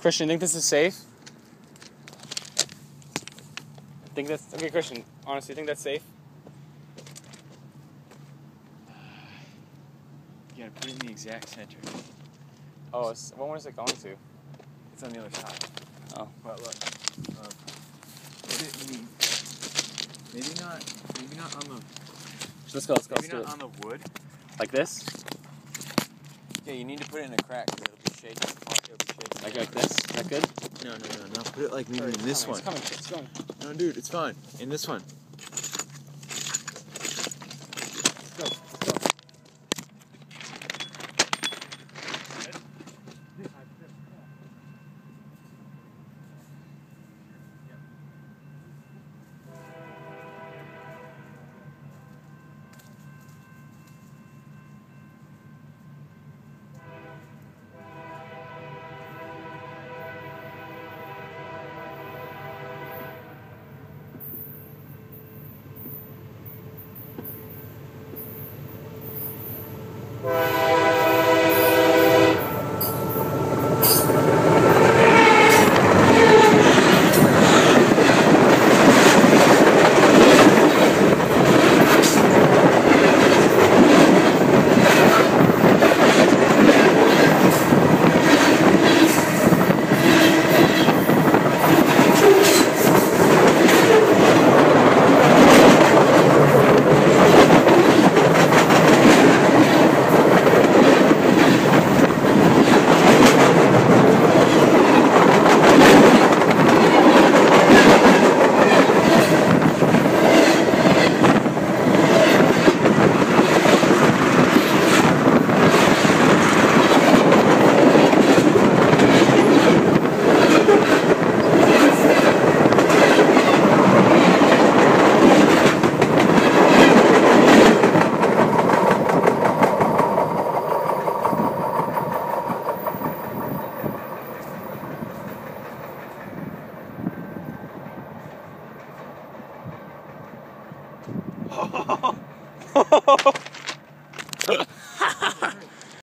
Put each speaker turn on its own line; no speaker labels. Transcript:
Christian, think this is safe? Think that's okay, Christian? Honestly, think that's safe?
You gotta put it in the exact center.
Oh, what one is it going to?
It's on the other side.
Oh.
But look, put it in the, maybe not on the,
Let's go.
maybe not on the wood.
Like this?
Yeah, you need to put it in a crack because it'll be shaking. It'll be shaking.
Like this? Is that good?
No. Put it like maybe in this one.
It's coming.
No, dude, it's fine. In this one.
Let's go. Oh.